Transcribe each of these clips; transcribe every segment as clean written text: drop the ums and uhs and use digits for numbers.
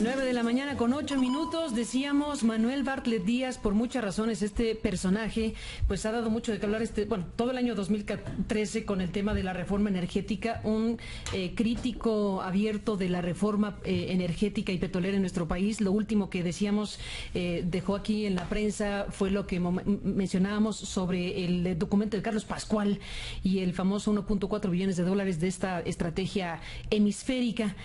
9:08 a.m. Decíamos, Manuel Bartlett Díaz, por muchas razones, este personaje, pues ha dado mucho de qué hablar todo el año 2013 con el tema de la reforma energética, un crítico abierto de la reforma energética y petrolera en nuestro país. Lo último que decíamos, dejó aquí en la prensa, fue lo que mencionábamos sobre el documento de Carlos Pascual y el famoso 1.4 billones de dólares de esta estrategia hemisférica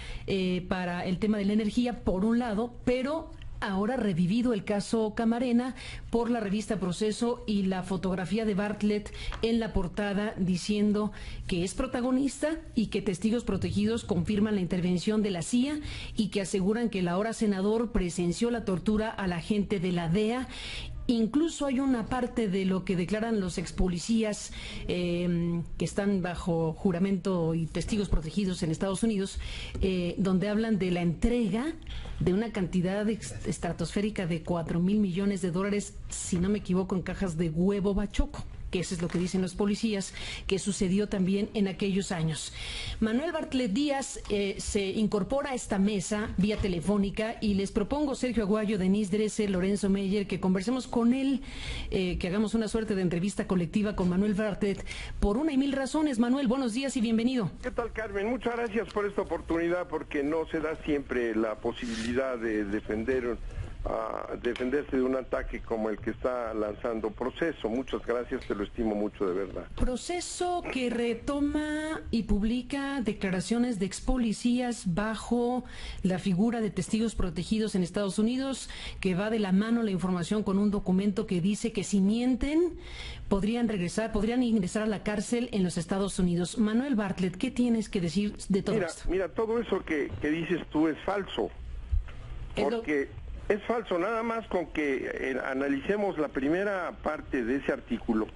para el tema de la energía, por un lado, pero ahora revivido el caso Camarena por la revista Proceso y la fotografía de Bartlett en la portada diciendo que es protagonista y que testigos protegidos confirman la intervención de la CIA y que aseguran que el ahora senador presenció la tortura a la gente de la DEA. Incluso hay una parte de lo que declaran los expolicías que están bajo juramento y testigos protegidos en Estados Unidos, donde hablan de la entrega de una cantidad estratosférica de 4,000 millones de dólares, si no me equivoco, en cajas de huevo bachoco, que eso es lo que dicen los policías, que sucedió también en aquellos años. Manuel Bartlett Díaz se incorpora a esta mesa vía telefónica y les propongo, Sergio Aguayo, Denise Dresser, Lorenzo Meyer, que conversemos con él, que hagamos una suerte de entrevista colectiva con Manuel Bartlett por una y mil razones. Manuel, buenos días y bienvenido. ¿Qué tal, Carmen? Muchas gracias por esta oportunidad, porque no se da siempre la posibilidad de defenderse de un ataque como el que está lanzando Proceso. Muchas gracias, te lo estimo mucho, de verdad. Proceso que retoma y publica declaraciones de ex policías bajo la figura de testigos protegidos en Estados Unidos, que va de la mano la información con un documento que dice que si mienten podrían ingresar a la cárcel en los Estados Unidos. Manuel Bartlett, ¿qué tienes que decir de todo esto? Mira, todo eso que dices tú es falso, porque es falso, nada más con que analicemos la primera parte de ese artículo,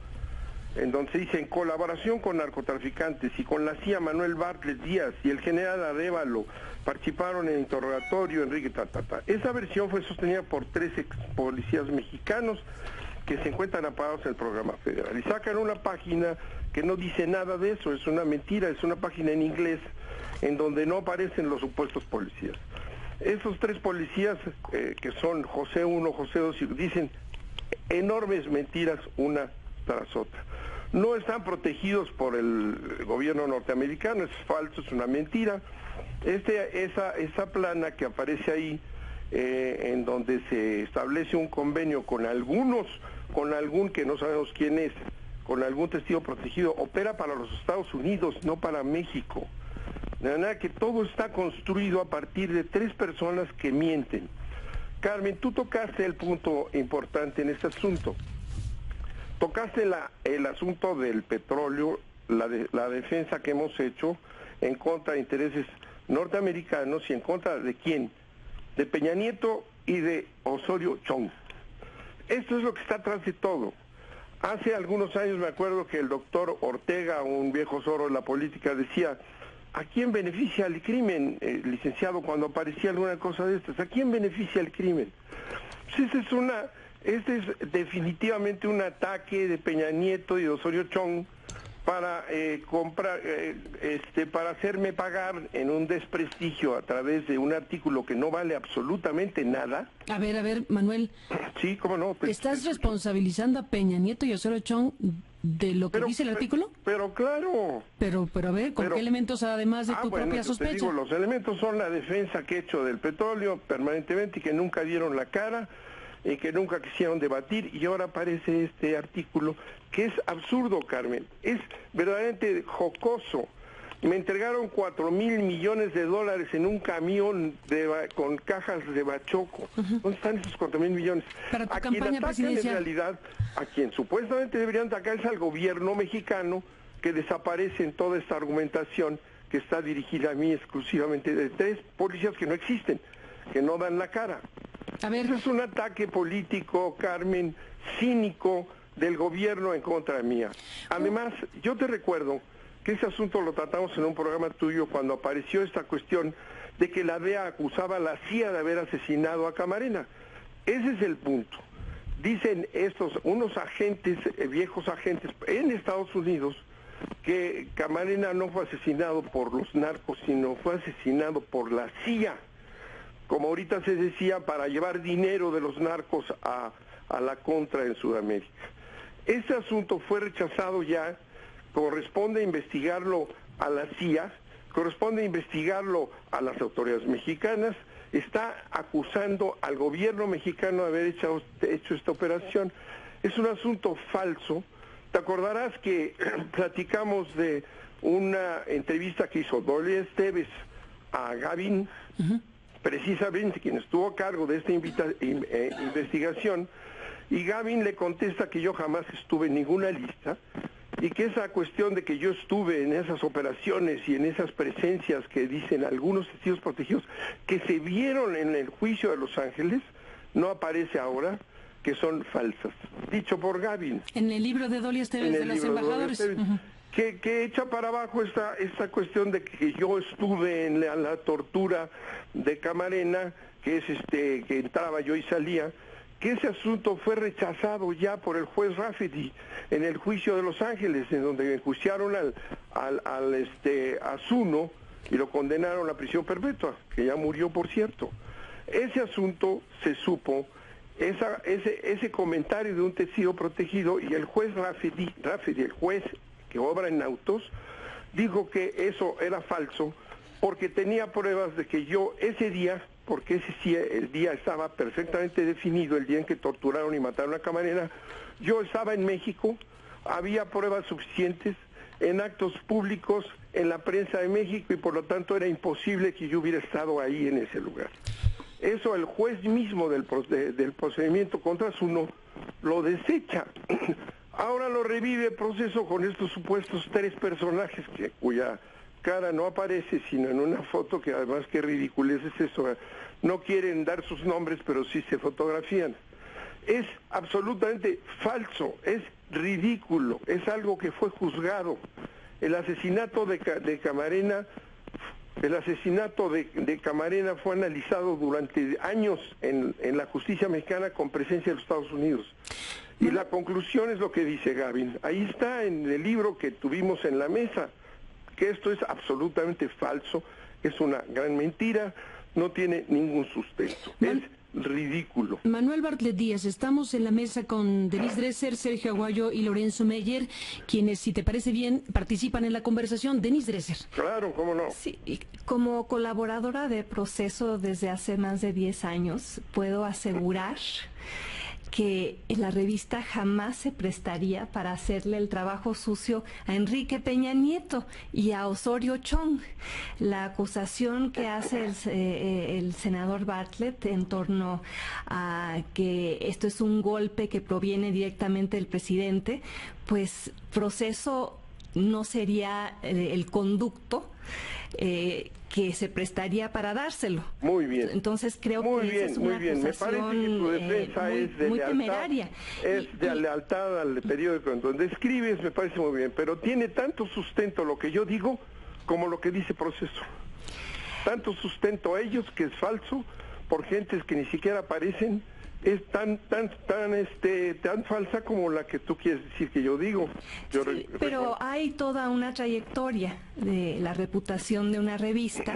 en donde se dice: en colaboración con narcotraficantes y con la CIA, Manuel Bartlett Díaz y el general Arévalo participaron en el interrogatorio Enrique Esa versión fue sostenida por 3 ex policías mexicanos que se encuentran apagados en el programa federal. Y sacan una página que no dice nada de eso, es una mentira, es una página en inglés en donde no aparecen los supuestos policías. Esos 3 policías, que son José 1, José 2, dicen enormes mentiras una tras otra. No están protegidos por el gobierno norteamericano, es falso, es una mentira. Esa plana que aparece ahí, en donde se establece un convenio con algún que no sabemos quién es, con algún testigo protegido, opera para los Estados Unidos, no para México. De manera que todo está construido a partir de 3 personas que mienten. Carmen, tú tocaste el punto importante en este asunto. Tocaste el asunto del petróleo, la defensa que hemos hecho en contra de intereses norteamericanos. ¿Y en contra de quién? De Peña Nieto y de Osorio Chong. Esto es lo que está atrás de todo. Hace algunos años me acuerdo que el doctor Ortega, un viejo zorro de la política, decía: ¿a quién beneficia el crimen, licenciado, cuando aparecía alguna cosa de estas? ¿A quién beneficia el crimen? Pues este es definitivamente un ataque de Peña Nieto y de Osorio Chong para para hacerme pagar en un desprestigio a través de un artículo que no vale absolutamente nada. A ver, Manuel. Sí, cómo no. ¿Estás responsabilizando a Peña Nieto y a Osorio Chong de lo que dice el artículo? Pero claro. Pero a ver, ¿con qué elementos además de tu propia sospecha? Te digo, los elementos son la defensa que he hecho del petróleo permanentemente y que nunca dieron la cara y que nunca quisieron debatir, y ahora aparece este artículo que es absurdo, Carmen, es verdaderamente jocoso. Me entregaron 4,000 millones de dólares en un camión con cajas de bachoco. ¿Dónde están esos 4,000 millones? Para tu campaña presidencial. En realidad, a quien supuestamente deberían atacar es al gobierno mexicano, que desaparece en toda esta argumentación que está dirigida a mí exclusivamente de 3 policías que no existen, que no dan la cara. A ver. Eso es un ataque político, Carmen, cínico del gobierno en contra mía. Además, yo te recuerdo que ese asunto lo tratamos en un programa tuyo cuando apareció esta cuestión de que la DEA acusaba a la CIA de haber asesinado a Camarena. Ese es el punto. Dicen unos agentes, viejos agentes en Estados Unidos, que Camarena no fue asesinado por los narcos, sino fue asesinado por la CIA, como ahorita se decía, para llevar dinero de los narcos a la contra en Sudamérica. Ese asunto fue rechazado ya, corresponde investigarlo a la CIA, corresponde investigarlo a las autoridades mexicanas, está acusando al gobierno mexicano de haber hecho esta operación. Es un asunto falso. Te acordarás que platicamos de una entrevista que hizo Dolia Esteves a Gavin, precisamente quien estuvo a cargo de esta investigación, y Gavin le contesta que yo jamás estuve en ninguna lista, y que esa cuestión de que yo estuve en esas operaciones y en esas presencias que dicen algunos testigos protegidos que se vieron en el juicio de Los Ángeles, no aparece ahora, que son falsas. Dicho por Gavin. En el libro de Dolia Esteves de los embajadores. Que echa para abajo esta cuestión de que yo estuve en la tortura de Camarena, que es que entraba yo y salía, que ese asunto fue rechazado ya por el juez Rafferty en el juicio de Los Ángeles, en donde enjuiciaron a Zuno y lo condenaron a prisión perpetua, que ya murió, por cierto. Ese asunto se supo, ese comentario de un testigo protegido, y el juez Rafferty, el juez que obra en autos, dijo que eso era falso porque tenía pruebas de que yo ese día, porque ese sí, el día estaba perfectamente definido, el día en que torturaron y mataron a Camarena, yo estaba en México, había pruebas suficientes en actos públicos, en la prensa de México, y por lo tanto era imposible que yo hubiera estado ahí en ese lugar. Eso el juez mismo del procedimiento contra Zuno lo desecha. Ahora lo revive el proceso con estos supuestos 3 personajes cuya cara no aparece sino en una foto, que además qué ridiculez es eso. No quieren dar sus nombres, pero sí se fotografían. Es absolutamente falso, es ridículo, es algo que fue juzgado. El asesinato de Camarena, fue analizado durante años en la justicia mexicana con presencia de los Estados Unidos. Y la conclusión es lo que dice Gavin. Ahí está en el libro que tuvimos en la mesa, que esto es absolutamente falso, es una gran mentira, no tiene ningún sustento, es ridículo. Manuel Bartlett Díaz, estamos en la mesa con Denise Dresser, Sergio Aguayo y Lorenzo Meyer, quienes, si te parece bien, participan en la conversación. Denise Dresser. Claro, cómo no. Sí, como colaboradora de Proceso desde hace más de 10 años, puedo asegurar que la revista jamás se prestaría para hacerle el trabajo sucio a Enrique Peña Nieto y a Osorio Chong. La acusación que hace el senador Bartlett en torno a que esto es un golpe que proviene directamente del presidente, pues Proceso no sería el conducto que se prestaría para dárselo. Muy bien. Entonces creo que es una acusación me parece que tu defensa es de muy lealtad, temeraria. Es de lealtad al periódico en donde escribes, me parece muy bien, pero tiene tanto sustento lo que yo digo como lo que dice Proceso. Tanto sustento a ellos que es falso, por gentes que ni siquiera aparecen, es tan falsa como la que tú quieres decir que yo digo. Sí, pero hay toda una trayectoria de la reputación de una revista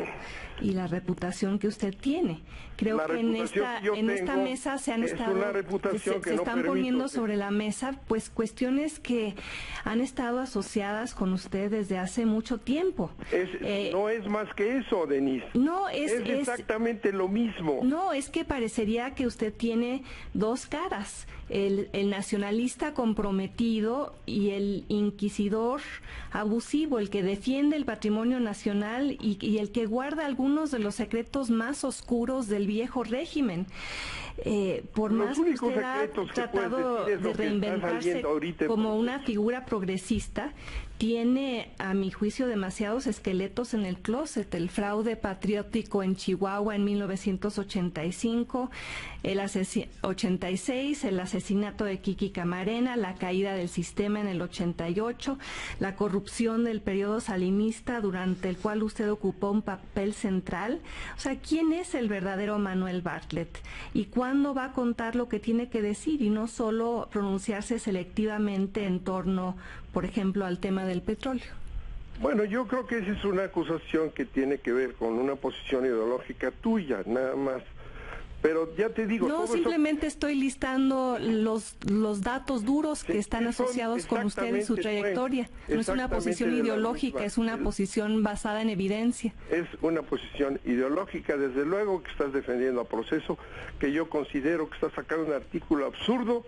y la reputación que usted tiene. Creo que en esta mesa se están poniendo sobre la mesa pues cuestiones que han estado asociadas con usted desde hace mucho tiempo. No es más que eso, Denise. No, es exactamente lo mismo. No, es que parecería que usted tiene dos caras, el nacionalista comprometido y el inquisidor abusivo, el que defiende el patrimonio nacional y el que guarda algunos de los secretos más oscuros del viejo régimen. Por más que usted ha tratado de reinventarse como una figura progresista, tiene, a mi juicio, demasiados esqueletos en el closet. El fraude patriótico en Chihuahua en 1985, el 86, el asesinato asesinato de Kiki Camarena, la caída del sistema en el 88, la corrupción del periodo salinista durante el cual usted ocupó un papel central. O sea, ¿quién es el verdadero Manuel Bartlett? ¿Y cuándo va a contar lo que tiene que decir y no solo pronunciarse selectivamente en torno, por ejemplo, al tema del petróleo? Bueno, yo creo que esa es una acusación que tiene que ver con una posición ideológica tuya, nada más. Pero ya te digo... No, simplemente estoy listando los datos duros que están asociados con usted y su trayectoria. No es una posición ideológica, es una posición basada en evidencia. Es una posición ideológica, desde luego que estás defendiendo a Proceso, que yo considero que estás sacando un artículo absurdo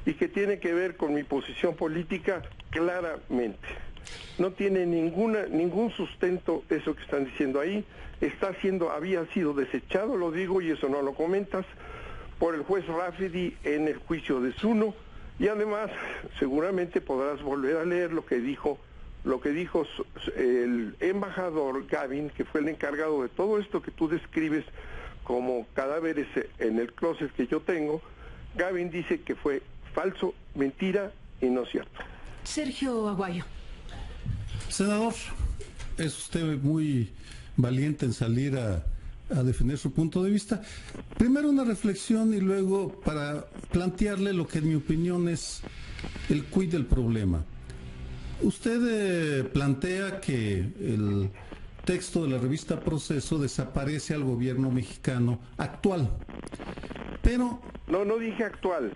y que tiene que ver con mi posición política claramente. No tiene ningún sustento eso que están diciendo ahí. Había sido desechado, lo digo, y eso no lo comentas, por el juez Rafferty en el juicio de Zuno, y además seguramente podrás volver a leer lo que dijo el embajador Gavin, que fue el encargado de todo esto que tú describes como cadáveres en el closet que yo tengo. Gavin dice que fue falso, mentira y no cierto. Sergio Aguayo. Senador, es usted muy valiente en salir a defender su punto de vista. Primero una reflexión y luego para plantearle lo que en mi opinión es el quid del problema. Usted plantea que el texto de la revista Proceso desaparece al gobierno mexicano actual, pero... No dije actual.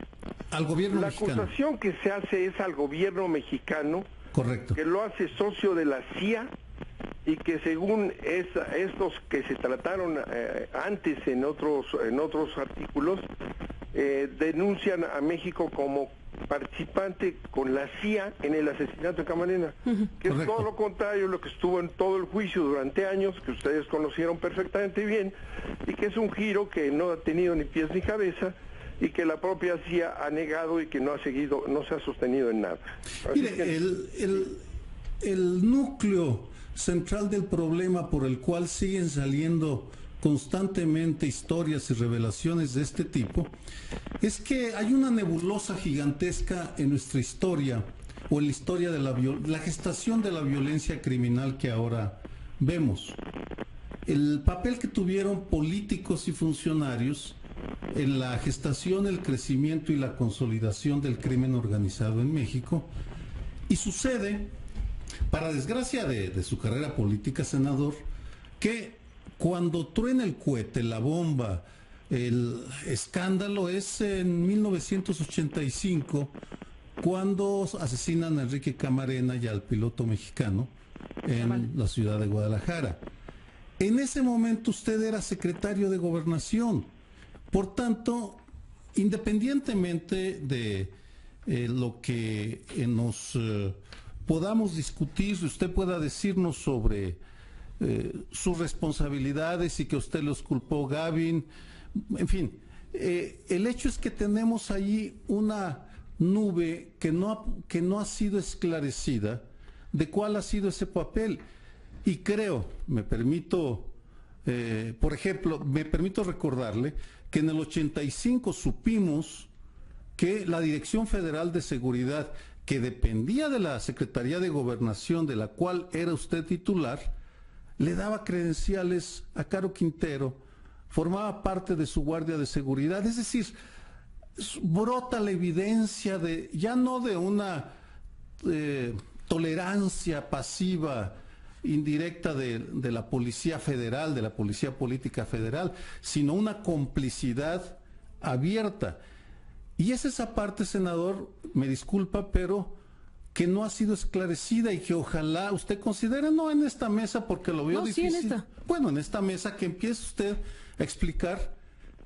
Al gobierno mexicano. La acusación que se hace es al gobierno mexicano. Correcto. Que lo hace socio de la CIA y que según estos que se trataron antes en otros artículos, denuncian a México como participante con la CIA en el asesinato de Camarena, que es todo lo contrario, lo que estuvo en todo el juicio durante años, que ustedes conocieron perfectamente bien, y que es un giro que no ha tenido ni pies ni cabeza, y que la propia CIA ha negado y que no se ha sostenido en nada. Mire, el núcleo central del problema por el cual siguen saliendo constantemente historias y revelaciones de este tipo es que hay una nebulosa gigantesca en nuestra historia, o en la historia de la gestación de la violencia criminal que ahora vemos. El papel que tuvieron políticos y funcionarios en la gestación, el crecimiento y la consolidación del crimen organizado en México. Y sucede, para desgracia de su carrera política, senador, que cuando truena el cohete, la bomba, el escándalo es en 1985, cuando asesinan a Enrique Camarena y al piloto mexicano en la ciudad de Guadalajara. En ese momento usted era secretario de Gobernación. Por tanto, independientemente de lo que nos podamos discutir, usted pueda decirnos sobre sus responsabilidades y que usted los culpó Gavin, en fin, el hecho es que tenemos allí una nube que no ha sido esclarecida de cuál ha sido ese papel. Y creo, por ejemplo, me permito recordarle que en el 85 supimos que la Dirección Federal de Seguridad, que dependía de la Secretaría de Gobernación, de la cual era usted titular, le daba credenciales a Caro Quintero, formaba parte de su guardia de seguridad. Es decir, brota la evidencia ya no de una tolerancia pasiva, indirecta de la Policía Federal, de la Policía Política Federal, sino una complicidad abierta. Y es esa parte, senador, me disculpa, pero que no ha sido esclarecida y que ojalá usted considere, no en esta mesa porque lo veo difícil. Sí, en esta. Bueno, en esta mesa que empiece usted a explicar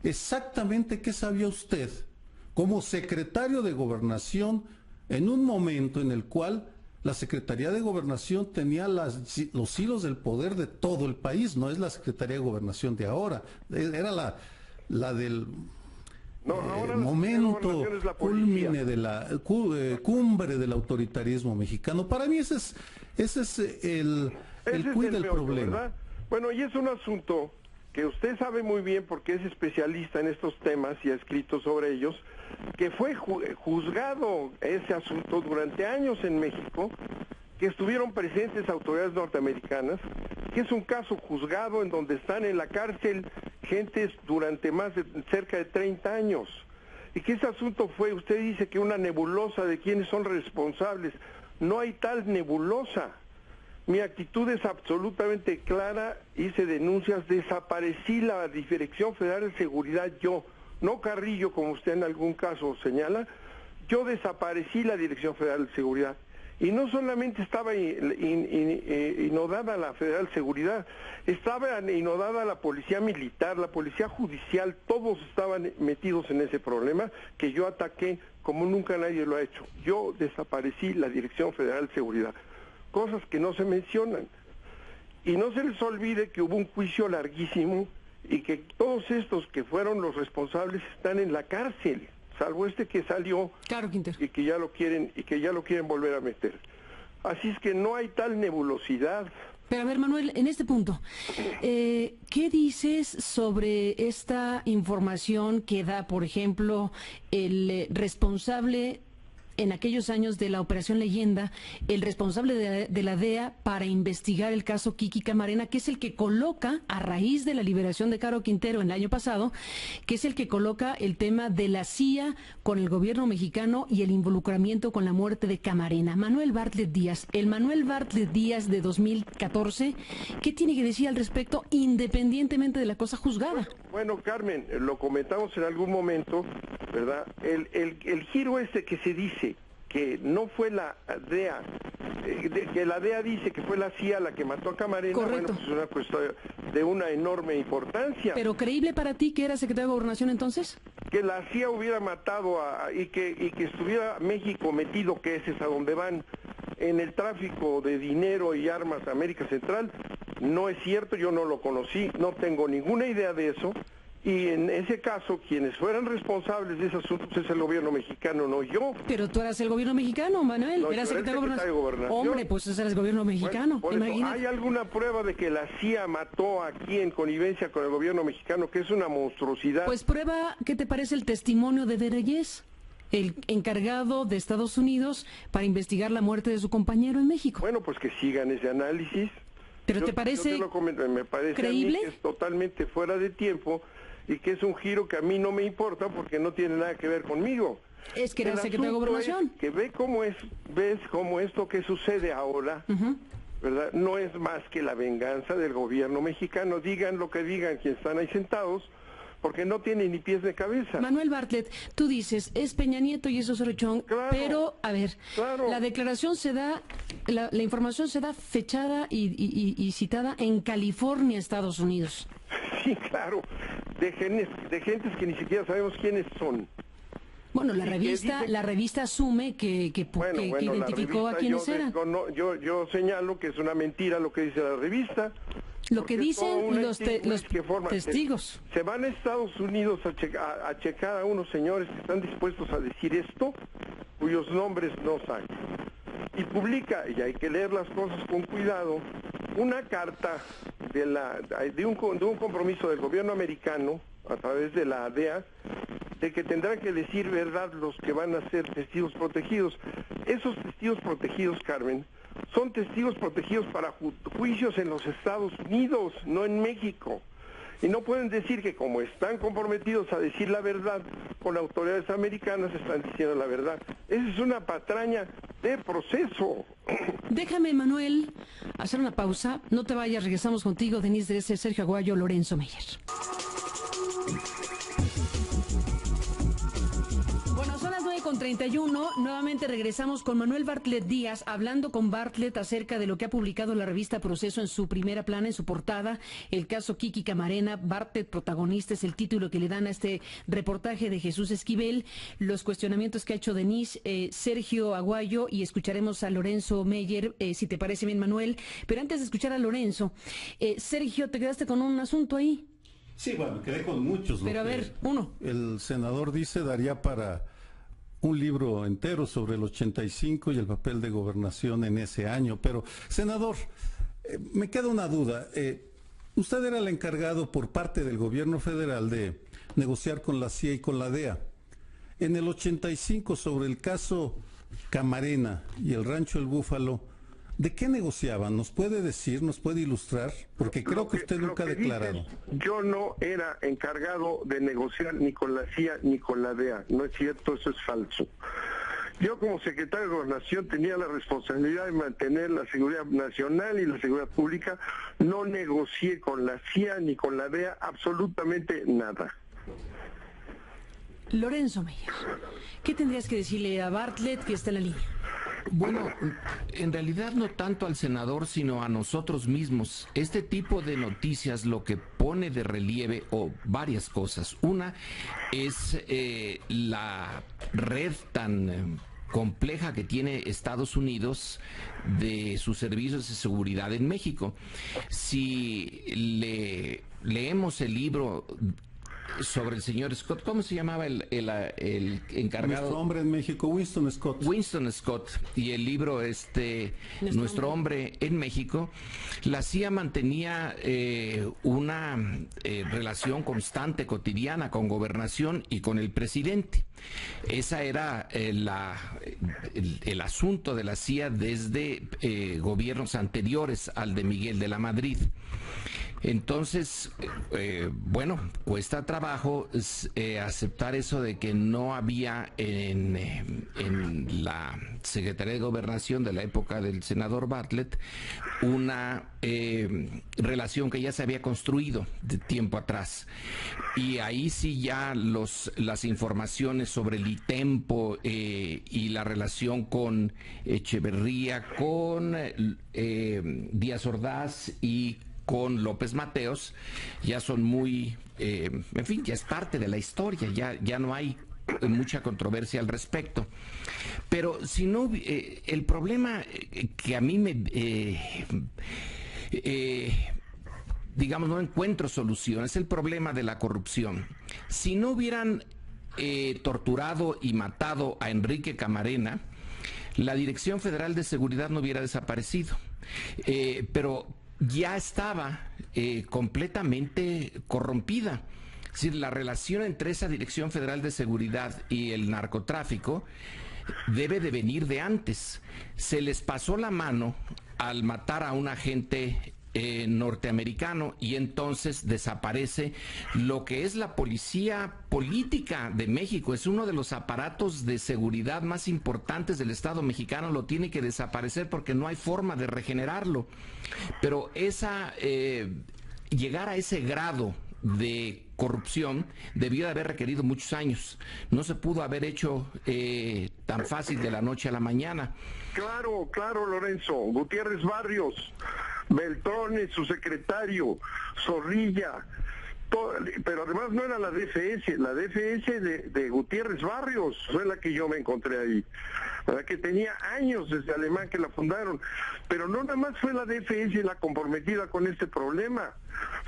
exactamente qué sabía usted como secretario de Gobernación en un momento en el cual la Secretaría de Gobernación tenía los hilos del poder de todo el país, no es la Secretaría de Gobernación de ahora, era la del momento culmine de la cumbre del autoritarismo mexicano. Para mí ese es el quid del problema. ¿Verdad? Bueno, y es un asunto que usted sabe muy bien porque es especialista en estos temas y ha escrito sobre ellos, que fue juzgado ese asunto durante años en México, que estuvieron presentes autoridades norteamericanas, que es un caso juzgado en donde están en la cárcel gentes durante cerca de 30 años, y que ese asunto fue, usted dice que una nebulosa de quiénes son responsables. No hay tal nebulosa. Mi actitud es absolutamente clara, hice denuncias, desaparecí la Dirección Federal de Seguridad, yo, no Carrillo, como usted en algún caso señala, yo desaparecí la Dirección Federal de Seguridad. Y no solamente estaba inodada la Federal de Seguridad, estaba inodada la Policía Militar, la Policía Judicial, todos estaban metidos en ese problema que yo ataqué como nunca nadie lo ha hecho. Yo desaparecí la Dirección Federal de Seguridad. Cosas que no se mencionan. Y no se les olvide que hubo un juicio larguísimo y que todos estos que fueron los responsables están en la cárcel, salvo este que salió, claro, Quintero, y que ya lo quieren volver a meter. Así es que no hay tal nebulosidad. Pero a ver, Manuel, en este punto, ¿qué dices sobre esta información que da, por ejemplo, el responsable en aquellos años de la Operación Leyenda, el responsable de la DEA para investigar el caso Kiki Camarena, que es el que coloca, a raíz de la liberación de Caro Quintero en el año pasado, que es el que coloca el tema de la CIA con el gobierno mexicano y el involucramiento con la muerte de Camarena? Manuel Bartlett Díaz, el Manuel Bartlett Díaz de 2014, ¿qué tiene que decir al respecto independientemente de la cosa juzgada? Bueno, Carmen, lo comentamos en algún momento, ¿verdad? El giro que se dice que no fue la DEA, que la DEA dice que fue la CIA la que mató a Camarena. Correcto. Bueno, pues es una cuestión de una enorme importancia. ¿Pero creíble para ti que era secretario de Gobernación entonces? Que la CIA hubiera matado y que estuviera México metido, que ese es a donde van, en el tráfico de dinero y armas a América Central, no es cierto, yo no lo conocí, no tengo ninguna idea de eso. Y en ese caso, quienes fueran responsables de esos asuntos es el gobierno mexicano, no yo. Pero tú eras el gobierno mexicano, Manuel. No, eras secretario de Gobernación. Hombre, pues ese era el gobierno mexicano. Bueno, ¿hay alguna prueba de que la CIA mató aquí en connivencia con el gobierno mexicano, que es una monstruosidad? Pues prueba, ¿qué te parece el testimonio de Dereyes, el encargado de Estados Unidos para investigar la muerte de su compañero en México? Bueno, pues que sigan ese análisis. ¿Pero te parece me parece creíble? A mí que es totalmente fuera de tiempo y que es un giro que a mí no me importa porque no tiene nada que ver conmigo. Es que era secretario de Gobernación. Que ves cómo esto que sucede ahora, ¿verdad? No es más que la venganza del gobierno mexicano. Digan lo que digan quienes están ahí sentados, porque no tiene ni pies de cabeza. Manuel Bartlett, tú dices, es Peña Nieto y eso es Orochón, claro, pero, a ver, claro, la declaración se da, la información se da fechada y citada en California, Estados Unidos. Sí, claro, de gentes que ni siquiera sabemos quiénes son. Bueno, la revista asume que identificó a quienes eran. Yo señalo que es una mentira lo que dice la revista. Lo que dicen los testigos. Se van a Estados Unidos a checar a unos señores que están dispuestos a decir esto, cuyos nombres no saben. Y publica, y hay que leer las cosas con cuidado, una carta de un compromiso del gobierno americano, a través de la DEA, de que tendrán que decir verdad los que van a ser testigos protegidos. Esos testigos protegidos, Carmen, son testigos protegidos para juicios en los Estados Unidos, no en México. Y no pueden decir que como están comprometidos a decir la verdad con autoridades americanas, están diciendo la verdad. Esa es una patraña de proceso. Déjame, Manuel, hacer una pausa. No te vayas, regresamos contigo, Denise Dresser, Sergio Aguayo, Lorenzo Meyer. Bueno, son las 9:31. Nuevamente regresamos con Manuel Bartlett Díaz, hablando con Bartlett acerca de lo que ha publicado la revista Proceso en su primera plana, en su portada, el caso Kiki Camarena. Bartlett, protagonista, es el título que le dan a este reportaje de Jesús Esquivel, los cuestionamientos que ha hecho Denise, Sergio Aguayo, y escucharemos a Lorenzo Meyer, si te parece bien, Manuel. Pero antes de escuchar a Lorenzo, Sergio, te quedaste con un asunto ahí. Sí, bueno, quedé con muchos. Pero a ver, uno. El senador dice daría para un libro entero sobre el 85 y el papel de gobernación en ese año. Pero, senador, me queda una duda. Usted era el encargado por parte del gobierno federal de negociar con la CIA y con la DEA. En el 85, sobre el caso Camarena y el Rancho El Búfalo, ¿de qué negociaban? ¿Nos puede decir, nos puede ilustrar? Porque creo que usted nunca ha declarado. Yo no era encargado de negociar ni con la CIA ni con la DEA. No es cierto, eso es falso. Yo como secretario de Gobernación tenía la responsabilidad de mantener la seguridad nacional y la seguridad pública. No negocié con la CIA ni con la DEA absolutamente nada. Lorenzo Meyer, ¿qué tendrías que decirle a Bartlett, que está en la línea? Bueno, en realidad no tanto al senador, sino a nosotros mismos. Este tipo de noticias lo que pone de relieve, o varias cosas. Una es la red tan compleja que tiene Estados Unidos de sus servicios de seguridad en México. Si leemos el libro sobre el señor Scott, ¿cómo se llamaba el encargado? Nuestro hombre en México, Winston Scott. Winston Scott, y el libro Nuestro hombre en México. La CIA mantenía una relación constante, cotidiana, con Gobernación y con el presidente. Esa era el asunto de la CIA desde gobiernos anteriores al de Miguel de la Madrid. Entonces, bueno, cuesta trabajo aceptar eso de que no había en la Secretaría de Gobernación de la época del senador Bartlett una relación que ya se había construido de tiempo atrás. Y ahí sí ya las informaciones sobre el ITEMPO y la relación con Echeverría, con Díaz Ordaz y con López Mateos, ya son muy, en fin, ya es parte de la historia, ya no hay mucha controversia al respecto. Pero si no, el problema que a mí digamos, no encuentro solución, es el problema de la corrupción. Si no hubieran torturado y matado a Enrique Camarena, la Dirección Federal de Seguridad no hubiera desaparecido. Pero ya estaba completamente corrompida. Es decir, la relación entre esa Dirección Federal de Seguridad y el narcotráfico debe de venir de antes. Se les pasó la mano al matar a un agente norteamericano, y entonces desaparece lo que es la policía política de México. Es uno de los aparatos de seguridad más importantes del Estado mexicano. Lo tiene que desaparecer porque no hay forma de regenerarlo. Pero llegar a ese grado de corrupción debió de haber requerido muchos años. No se pudo haber hecho tan fácil de la noche a la mañana. Claro, Lorenzo. Gutiérrez Barrios, Beltrones, su secretario, Zorrilla, pero además no era la DFS, la DFS de Gutiérrez Barrios fue la que yo me encontré ahí, ¿verdad? Que tenía años desde Alemán que la fundaron, pero no nada más fue la DFS la comprometida con este problema,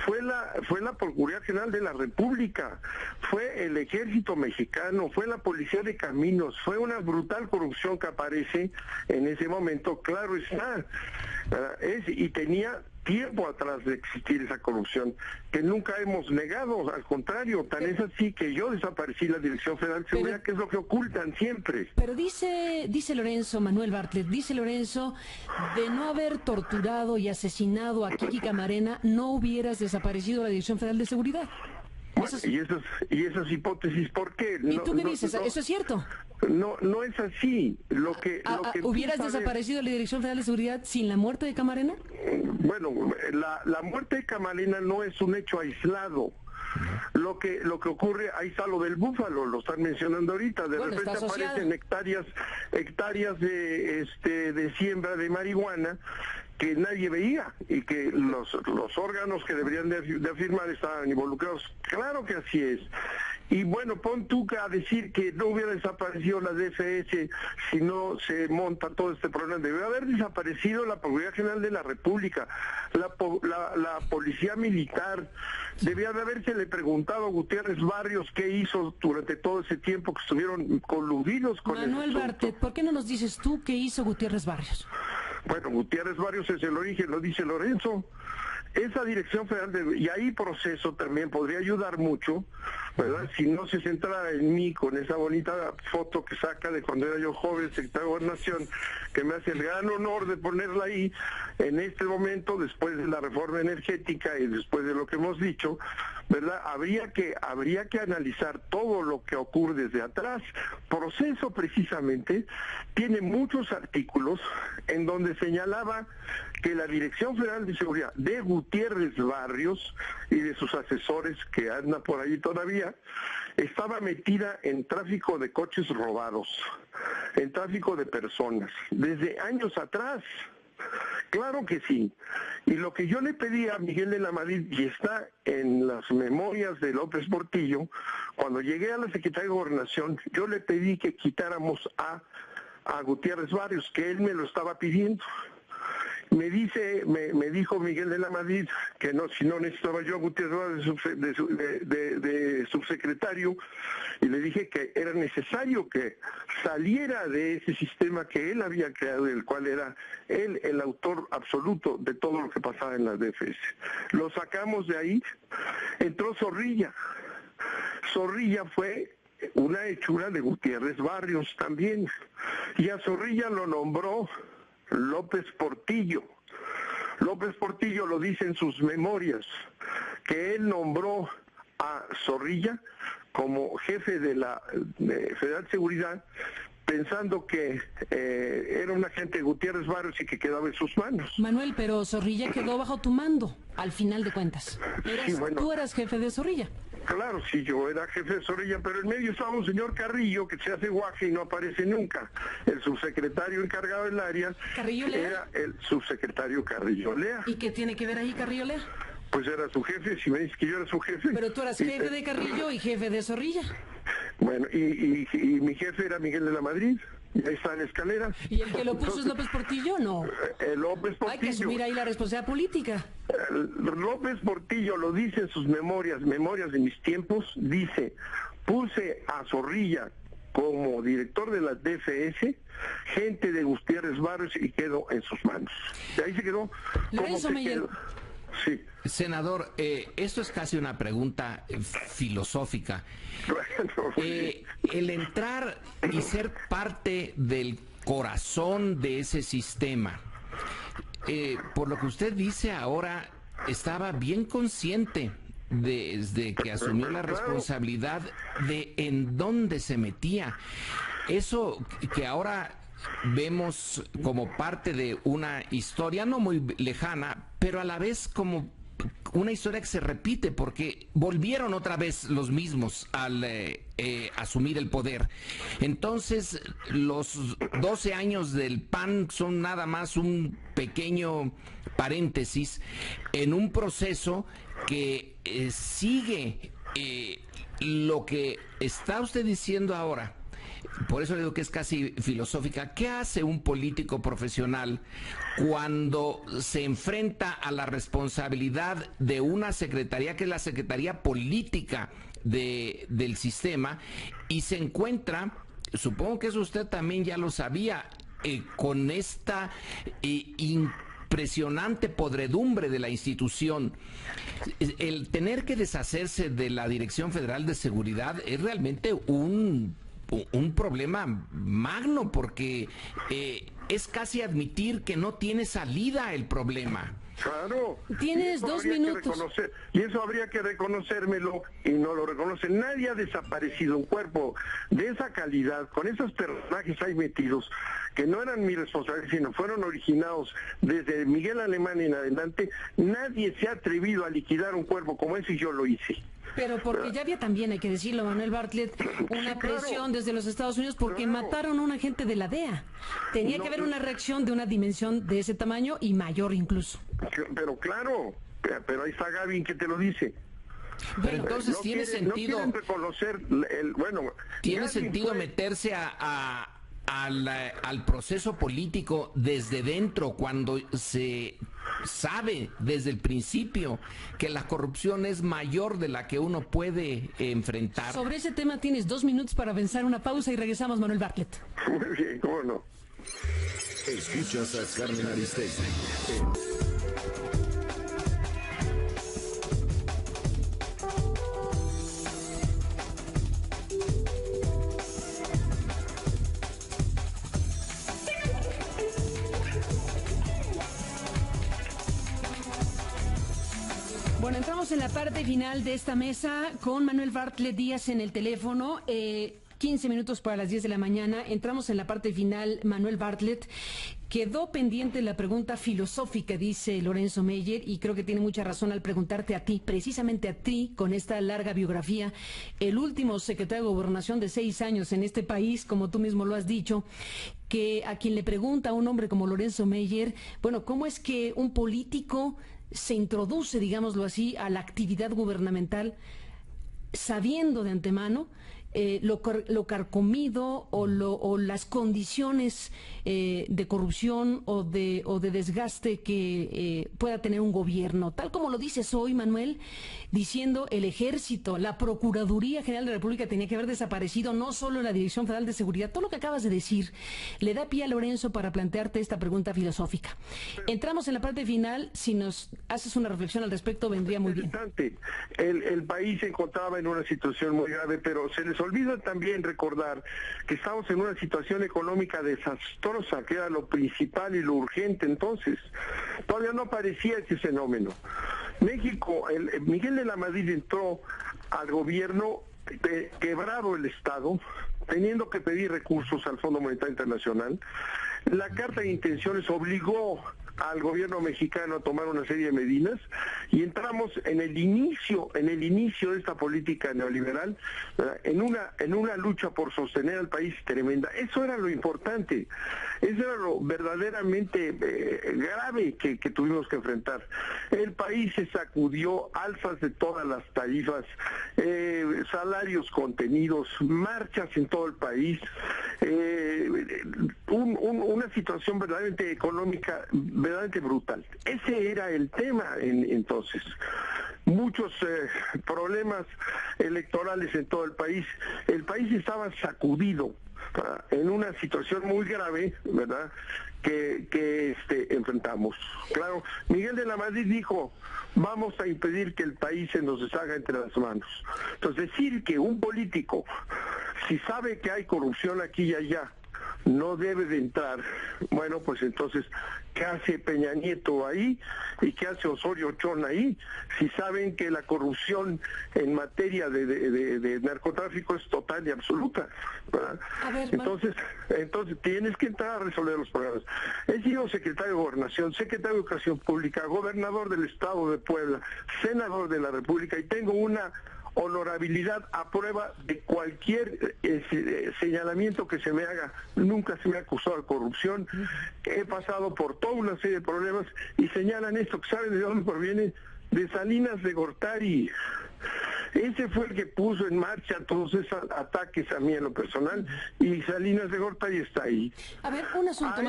fue la Procuraduría General de la República, fue el Ejército Mexicano, fue la Policía de Caminos, fue una brutal corrupción que aparece en ese momento, claro está, ¿verdad? Y tenía tiempo atrás de existir esa corrupción, que nunca hemos negado, al contrario, tan es así que yo desaparecí la Dirección Federal de Seguridad, que es lo que ocultan siempre. Pero dice Lorenzo, Manuel Bartlett, dice Lorenzo, de no haber torturado y asesinado a Kiki Camarena, no hubieras desaparecido la Dirección Federal de Seguridad. Bueno, y esas hipótesis, ¿por qué? ¿Y tú qué dices? ¿Eso es cierto? No es así. ¿Hubieras desaparecido la Dirección Federal de Seguridad sin la muerte de Camarena? Bueno, la muerte de Camarena no es un hecho aislado. Lo que ocurre, ahí está lo del búfalo, lo están mencionando ahorita, de repente aparecen hectáreas de siembra de marihuana que nadie veía y que los órganos que deberían de afirmar estaban involucrados. Claro que así es. Y bueno, pon tú a decir que no hubiera desaparecido la DFS si no se monta todo este problema. Debe haber desaparecido la Procuraduría General de la República, la Policía Militar. Debía de habérsele preguntado a Gutiérrez Barrios qué hizo durante todo ese tiempo que estuvieron coludidos con Manuel Bartlett, ¿por qué no nos dices tú qué hizo Gutiérrez Barrios? Bueno, Gutiérrez Barrios es el origen, lo dice Lorenzo. esa Dirección Federal y ahí Proceso también podría ayudar mucho, ¿verdad? Si no se centrara en mí con esa bonita foto que saca de cuando era yo joven secretario de Gobernación, que me hace el gran honor de ponerla ahí en este momento, después de la reforma energética y después de lo que hemos dicho, ¿verdad? Habría que analizar todo lo que ocurre desde atrás. Proceso precisamente tiene muchos artículos en donde señalaba que la Dirección Federal de Seguridad de Gutiérrez Barrios y de sus asesores, que andan por ahí todavía, estaba metida en tráfico de coches robados, en tráfico de personas, desde años atrás. Claro que sí. Y lo que yo le pedí a Miguel de la Madrid, y está en las memorias de López Portillo, cuando llegué a la Secretaría de Gobernación, yo le pedí que quitáramos a Gutiérrez Barrios, que él me lo estaba pidiendo. Me dijo Miguel de la Madrid que no, si no necesitaba yo a Gutiérrez de subsecretario, y le dije que era necesario que saliera de ese sistema que él había creado, del cual era él el autor absoluto de todo lo que pasaba en la DFS. Lo sacamos de ahí, entró Zorrilla. Zorrilla fue una hechura de Gutiérrez Barrios también, y a Zorrilla lo nombró López Portillo. López Portillo lo dice en sus memorias, que él nombró a Zorrilla como jefe de la Federal Seguridad, pensando que era un agente de Gutiérrez Barrios y que quedaba en sus manos. Manuel, pero Zorrilla quedó bajo tu mando, al final de cuentas. Sí, bueno. Tú eras jefe de Zorrilla. Claro, sí, yo era jefe de Zorrilla, pero en medio estaba un señor Carrillo que se hace guaje y no aparece nunca. El subsecretario encargado del área ¿Carrillo Lea? Era el subsecretario Carrillo Lea. ¿Y qué tiene que ver ahí Carrillo Lea? Pues era su jefe, si me dices que yo era su jefe. Pero tú eras jefe de Carrillo y jefe de Zorrilla. Bueno, y mi jefe era Miguel de la Madrid, y ahí está en la escalera. ¿Y el que lo puso es López Portillo? No. López Portillo. Hay que asumir ahí la responsabilidad política. López Portillo lo dice en sus memorias de mis tiempos, dice, puse a Zorrilla como director de la DFS, gente de Gutiérrez Barrios, y quedó en sus manos. Y ahí se quedó. Lorenzo Meyer. Sí. Senador, esto es casi una pregunta filosófica. El entrar y ser parte del corazón de ese sistema, por lo que usted dice ahora, estaba bien consciente desde que asumió la responsabilidad de en dónde se metía. Eso que ahora vemos como parte de una historia no muy lejana, pero a la vez como una historia que se repite, porque volvieron otra vez los mismos al asumir el poder. Entonces, los 12 años del PAN son nada más un pequeño paréntesis en un proceso que sigue lo que está usted diciendo ahora. Por eso le digo que es casi filosófica. ¿Qué hace un político profesional cuando se enfrenta a la responsabilidad de una secretaría, que es la secretaría política del sistema, y se encuentra, supongo que eso usted también ya lo sabía, con esta impresionante podredumbre de la institución? El tener que deshacerse de la Dirección Federal de Seguridad es realmente un problema magno, porque es casi admitir que no tiene salida el problema. Claro. Tienes 2 minutos. Y eso habría que reconocérmelo, y no lo reconoce. Nadie ha desaparecido un cuerpo de esa calidad, con esos personajes ahí metidos, que no eran mi responsabilidad, sino fueron originados desde Miguel Alemán en adelante. Nadie se ha atrevido a liquidar un cuerpo como ese, y yo lo hice. Pero porque ya había también, hay que decirlo, Manuel Bartlett, una presión desde los Estados Unidos porque mataron a un agente de la DEA. Tenía que haber una reacción de una dimensión de ese tamaño y mayor incluso. Pero claro, pero ahí está Gavin que te lo dice. Pero entonces tiene sentido. No quieren reconocer tiene sentido meterse al proceso político desde dentro, cuando se sabe desde el principio que la corrupción es mayor de la que uno puede enfrentar. Sobre ese tema tienes 2 minutos para vencer una pausa y regresamos, Manuel Bartlett. Muy bien, cómo no. Escuchas a Carmen Aristegui en la parte final de esta mesa con Manuel Bartlett Díaz en el teléfono. 15 minutos para las 10 de la mañana. Entramos en la parte final. Manuel Bartlett, quedó pendiente la pregunta filosófica, dice Lorenzo Meyer, y creo que tiene mucha razón al preguntarte a ti, precisamente a ti, con esta larga biografía, el último secretario de Gobernación de 6 años en este país, como tú mismo lo has dicho, que a quien le pregunta a un hombre como Lorenzo Meyer, bueno, ¿cómo es que un político se introduce, digámoslo así, a la actividad gubernamental sabiendo de antemano lo carcomido o las condiciones de corrupción o de desgaste que pueda tener un gobierno? Tal como lo dices hoy, Manuel, diciendo el Ejército, la Procuraduría General de la República tenía que haber desaparecido, no solo la Dirección Federal de Seguridad. Todo lo que acabas de decir le da pie a Lorenzo para plantearte esta pregunta filosófica. Entramos en la parte final. Si nos haces una reflexión al respecto, vendría muy bien. El país se encontraba en una situación muy grave, pero se les olvida también recordar que estamos en una situación económica desastrosa, que era lo principal y lo urgente. Entonces, todavía no aparecía ese fenómeno. México, Miguel de la Madrid entró al gobierno quebrado el Estado, teniendo que pedir recursos al Fondo Monetario Internacional. La carta de intenciones obligó al gobierno mexicano a tomar una serie de medidas y entramos en el inicio de esta política neoliberal, en una lucha por sostener al país tremenda. Eso era lo importante, eso era lo verdaderamente grave que tuvimos que enfrentar. El país se sacudió, alzas de todas las tarifas, salarios contenidos, marchas en todo el país, una situación verdaderamente económica, verdaderamente brutal. Ese era el tema entonces. Muchos problemas electorales en todo el país. El país estaba sacudido en una situación muy grave, ¿verdad?, que enfrentamos. Claro, Miguel de la Madrid dijo: vamos a impedir que el país se nos deshaga entre las manos. Entonces, decir que un político, si sabe que hay corrupción aquí y allá, no debe de entrar, bueno, pues entonces, ¿qué hace Peña Nieto ahí? ¿Y qué hace Osorio Chón ahí? Si saben que la corrupción en materia de narcotráfico es total y absoluta, ¿verdad? Entonces tienes que entrar a resolver los problemas. He sido secretario de Gobernación, secretario de Educación Pública, gobernador del Estado de Puebla, senador de la República, y tengo una honorabilidad a prueba de cualquier señalamiento que se me haga. Nunca se me ha acusado de corrupción. He pasado por toda una serie de problemas y señalan esto, que saben de dónde proviene, de Salinas de Gortari. Ese fue el que puso en marcha todos esos ataques a mí en lo personal, y Salinas de Gortari está ahí. A ver, un asunto,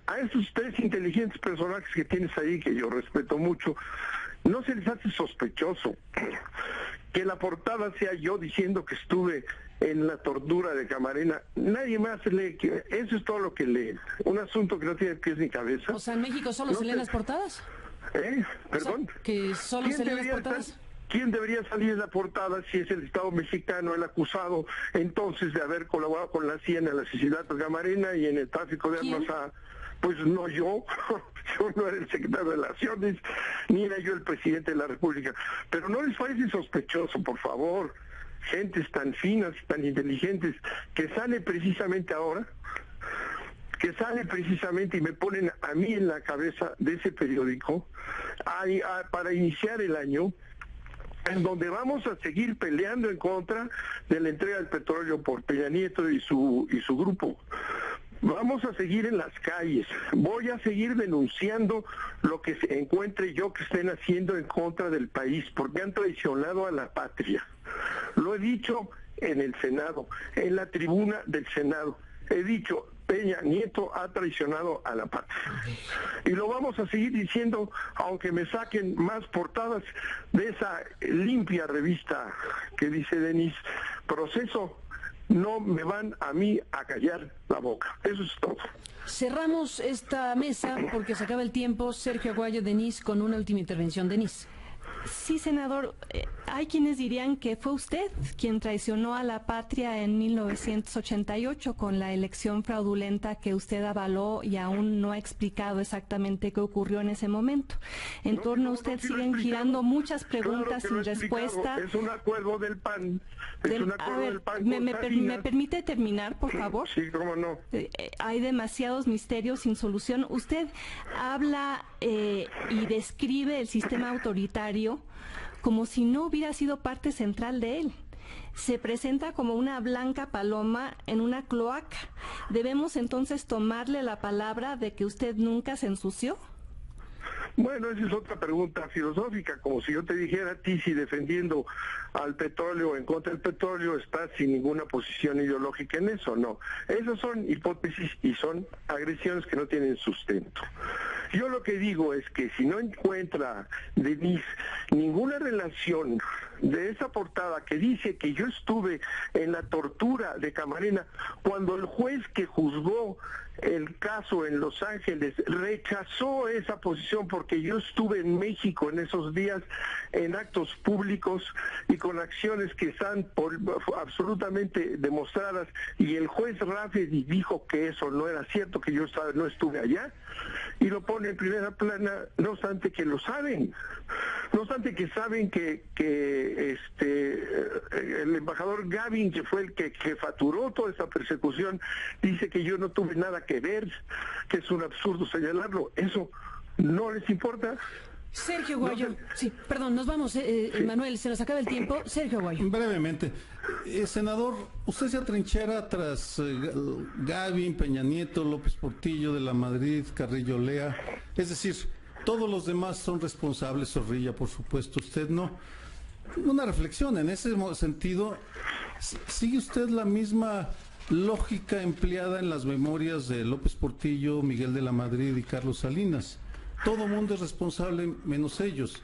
a estos tres inteligentes personajes que tienes ahí, que yo respeto mucho, no se les hace sospechoso que la portada sea yo diciendo que estuve en la tortura de Camarena. Nadie más lee, eso es todo lo que lee. Un asunto que no tiene pies ni cabeza. O sea, ¿en México solo se leen las portadas? ¿Perdón? O sea, ¿que solo se leen las portadas? ¿Quién debería salir en la portada si es el Estado mexicano el acusado entonces de haber colaborado con la CIA en el asesinato de Camarena y en el tráfico de armas Pues no yo no era el secretario de Relaciones, ni era yo el presidente de la República. Pero no les parece sospechoso, por favor, gentes tan finas, tan inteligentes, que sale precisamente ahora, y me ponen a mí en la cabeza de ese periódico para iniciar el año, en donde vamos a seguir peleando en contra de la entrega del petróleo por Peña Nieto y su grupo. Vamos a seguir en las calles, voy a seguir denunciando lo que se encuentre yo que estén haciendo en contra del país, porque han traicionado a la patria. Lo he dicho en el Senado, en la tribuna del Senado, he dicho: Peña Nieto ha traicionado a la patria. Y lo vamos a seguir diciendo, aunque me saquen más portadas de esa limpia revista que dice Denise Proceso. No me van a mí a callar la boca. Eso es todo. Cerramos esta mesa porque se acaba el tiempo. Sergio Aguayo, Denise, con una última intervención. Denise. Sí, senador, hay quienes dirían que fue usted quien traicionó a la patria en 1988 con la elección fraudulenta que usted avaló y aún no ha explicado exactamente qué ocurrió en ese momento. En torno a usted siguen girando muchas preguntas sin respuesta. Es un acuerdo del PAN. ¿Me permite terminar, por favor? Sí, cómo no. Hay demasiados misterios sin solución. Usted habla y describe el sistema autoritario como si no hubiera sido parte central de él. Se presenta como una blanca paloma en una cloaca. ¿Debemos entonces tomarle la palabra de que usted nunca se ensució? Bueno, esa es otra pregunta filosófica, como si yo te dijera a ti si defendiendo al petróleo o en contra del petróleo estás sin ninguna posición ideológica en eso. No, esas son hipótesis y son agresiones que no tienen sustento. Yo lo que digo es que si no encuentra, Denise, ninguna relación de esa portada que dice que yo estuve en la tortura de Camarena, cuando el juez que juzgó el caso en Los Ángeles rechazó esa posición porque yo estuve en México en esos días en actos públicos y con acciones que están absolutamente demostradas, y el juez Rafferty dijo que eso no era cierto, que yo no estuve allá, y lo pone en primera plana, no obstante que lo saben, no obstante que saben que el embajador Gavin, que fue el que jefaturó toda esta persecución, dice que yo no tuve nada que ver, que es un absurdo señalarlo. ¿Eso no les importa? Sergio Aguayo, sí, perdón, nos vamos, sí. Manuel, se nos acaba el tiempo. Sergio Aguayo. Brevemente, senador, usted se atrinchera tras Gavin, Peña Nieto, López Portillo, de la Madrid, Carrillo Lea, es decir, todos los demás son responsables, Zorrilla, por supuesto, usted no. Una reflexión, en ese sentido, ¿sigue usted la misma lógica empleada en las memorias de López Portillo, Miguel de la Madrid y Carlos Salinas? Todo mundo es responsable menos ellos.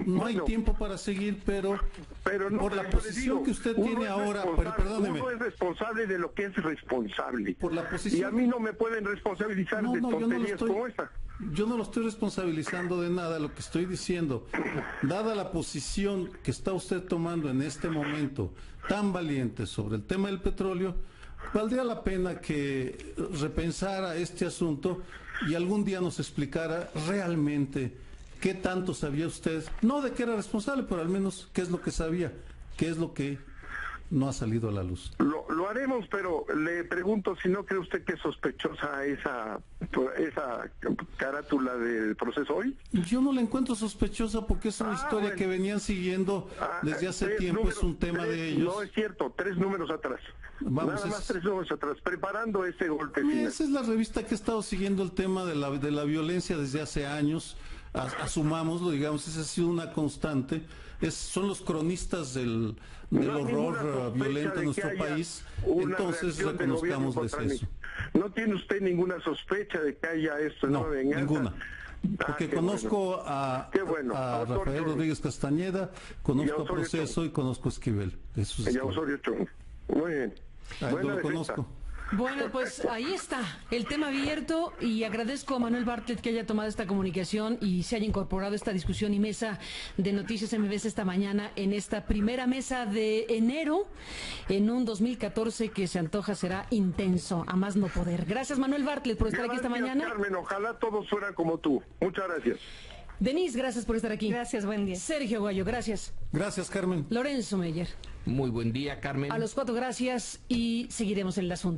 No hay tiempo para seguir, pero no, por la posición que usted tiene ahora, pero perdóneme. Uno es responsable de lo que es responsable. Por la posición, y a mí no me pueden responsabilizar de tonterías como esta. Yo no lo estoy responsabilizando de nada. Lo que estoy diciendo, dada la posición que está usted tomando en este momento tan valiente sobre el tema del petróleo, valdría la pena que repensara este asunto y algún día nos explicara realmente qué tanto sabía usted, no de qué era responsable, pero al menos qué es lo que sabía, qué es lo que no ha salido a la luz. Lo haremos, pero le pregunto si no cree usted que es sospechosa esa carátula del proceso hoy. Yo no la encuentro sospechosa porque es una historia que venían siguiendo desde hace tiempo, es un tema de ellos. No es cierto, 3 números atrás. Nada más 3 números atrás, preparando ese golpe final. Esa es la revista que ha estado siguiendo el tema de la violencia desde hace años. Asumámoslo, digamos, esa ha sido una constante. Son los cronistas del horror violento en nuestro país. Entonces reconozcámosles eso. ¿No tiene usted ninguna sospecha de que haya esto? No, ninguna. Porque conozco a Rafael Rodríguez Castañeda, conozco a Proceso y conozco a Esquivel. Eso es Osorio Chong. Muy bien. Yo lo conozco. Bueno, pues ahí está el tema abierto, y agradezco a Manuel Bartlett que haya tomado esta comunicación y se haya incorporado a esta discusión y mesa de Noticias MBS esta mañana, en esta primera mesa de enero, en un 2014 que se antoja será intenso, a más no poder. Gracias, Manuel Bartlett, por estar aquí esta mañana. Carmen, ojalá todos fueran como tú. Muchas gracias. Denise, gracias por estar aquí. Gracias, buen día. Sergio Aguayo, gracias. Gracias, Carmen. Lorenzo Meyer. Muy buen día, Carmen. A los 4, gracias, y seguiremos en el asunto.